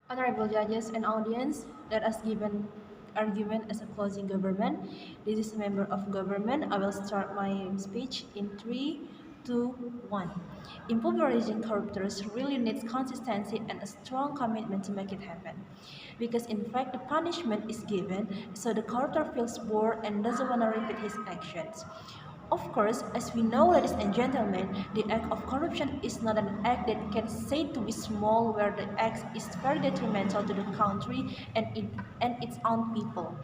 Honorable judges and audience, let us give an argument as a closing government. This is a member of government. I will start my speech in 3, 2, 1. Impoverishing corruptors really needs consistency and a strong commitment to make it happen. Because in fact, the punishment is given, so the corruptor feels bored and doesn't want to repeat his actions. Of course, as we know, ladies and gentlemen, the act of corruption is not an act that can say to be small, where the act is very detrimental to the country and its own people.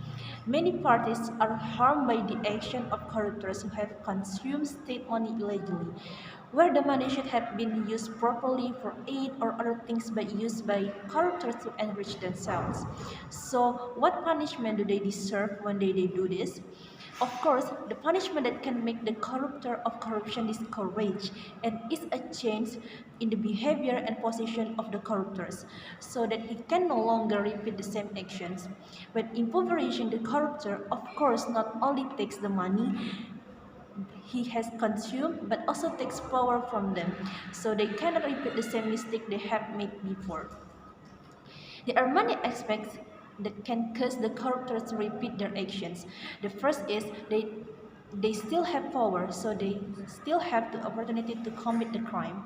Many parties are harmed by the action of corruptors who have consumed state money illegally, where the money should have been used properly for aid or other things but used by corruptors to enrich themselves. So, what punishment do they deserve when they do this? Of course, the punishment that can make the corruptor of corruption discouraged and is a change in the behavior and position of the corruptors, so that he can no longer repeat the same actions. But impoverishing the corruptor, of course, not only takes the money he has consumed, but also takes power from them, so they cannot repeat the same mistake they have made before. There are many aspects that can cause the corruptors to repeat their actions. The first is they still have power, so they still have the opportunity to commit the crime.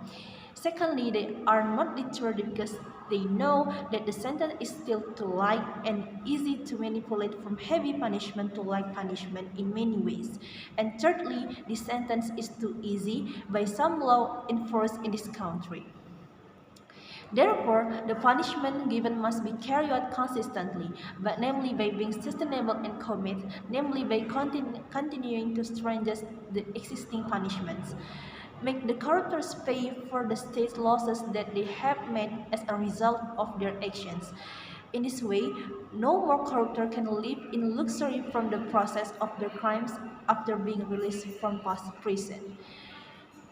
Secondly, they are not deterred because they know that the sentence is still too light and easy to manipulate from heavy punishment to light punishment in many ways. And thirdly, the sentence is too easy by some law enforced in this country. Therefore, the punishment given must be carried out consistently, but namely by being sustainable and commit, namely by continuing to strengthen the existing punishments. Make the corruptors pay for the state's losses that they have made as a result of their actions. In this way, no more corruptor can live in luxury from the process of their crimes after being released from prison.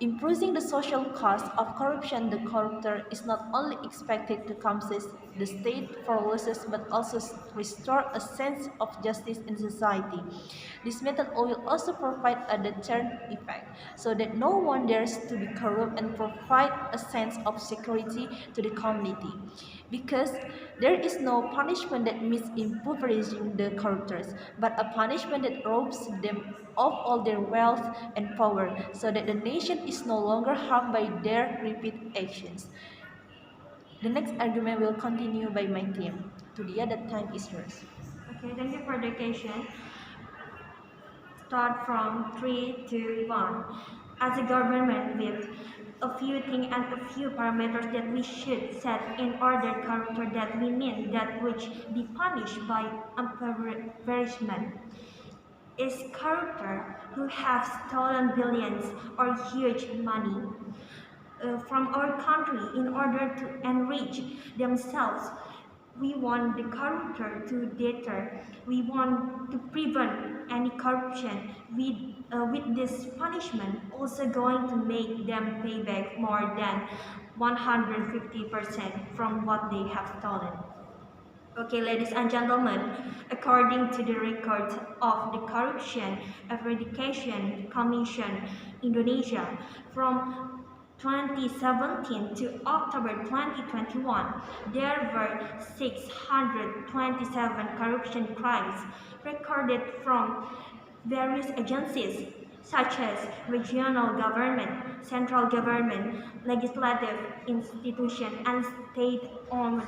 Improving the social cost of corruption, the corruptor is not only expected to compensate the state for losses but also restore a sense of justice in society. This method will also provide a deterrent effect so that no one dares to be corrupt and provide a sense of security to the community. Because there is no punishment that means impoverishing the corruptors, but a punishment that robs them of all their wealth and power, so that the nation is no longer harmed by their repeat actions. The next argument will continue by my team. To the other time is yours. Okay, thank you for the question. Start from 3, 2, 1. As a government with a few things and a few parameters that we should set in order character that we mean that which be punished by impoverishment is character who have stolen billions or huge money from our country in order to enrich themselves. We want the corruptor to deter. We want to prevent any corruption. With this punishment, also going to make them pay back more than 150% from what they have stolen. Okay, ladies and gentlemen, according to the records of the Corruption Eradication Commission Indonesia, from 2017 to October 2021, there were 627 corruption crimes recorded from various agencies such as regional government, central government, legislative institution, and state-owned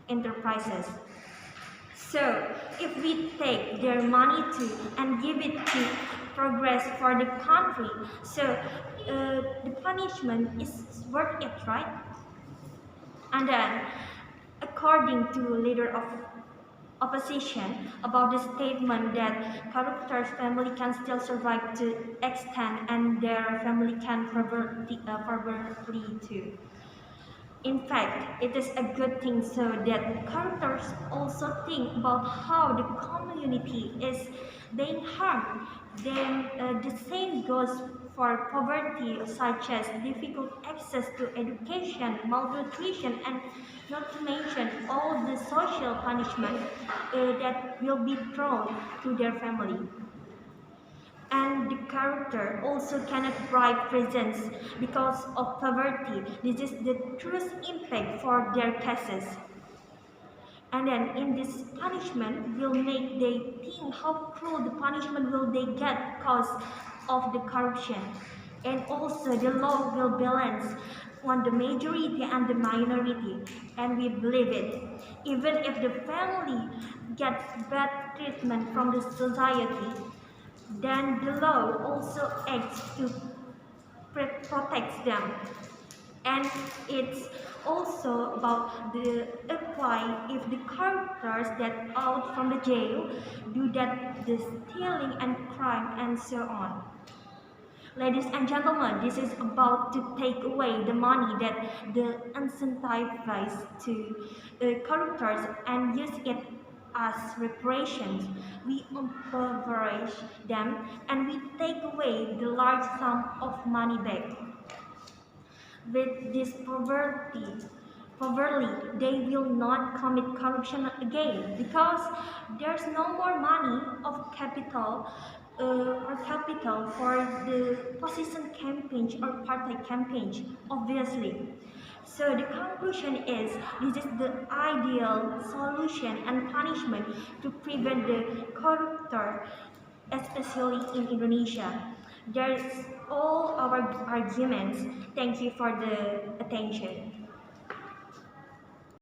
enterprises. So, if we take their money to and give it to progress for the country, so the punishment is worth it, right? And then, according to leader of opposition about the statement that corruptors' family can still survive to extend and their family can probably too. In fact, it is a good thing so that characters also think about how the community is being harmed. Then the same goes for poverty, such as difficult access to education, malnutrition, and not to mention all the social punishment that will be thrown to their family. And the character also cannot bribe presence because of poverty. This is the truest impact for their cases. And then in this punishment will make they think how cruel the punishment will they get because of the corruption. And also the law will balance on the majority and the minority, and we believe it. Even if the family gets bad treatment from the society, then the law also acts to protect them. And it's also about the apply if the characters that out from the jail do that the stealing and crime and so on. Ladies and gentlemen, this is about to take away the money that the incentivize to characters and use it as reparations. We impoverish them and we take away the large sum of money back. With this poverty, they will not commit corruption again because there's no more money of capital for the position campaigns or party campaigns, obviously. So the conclusion is this is the ideal solution and punishment to prevent the corruptor, especially in Indonesia. There's all our arguments. Thank you for the attention.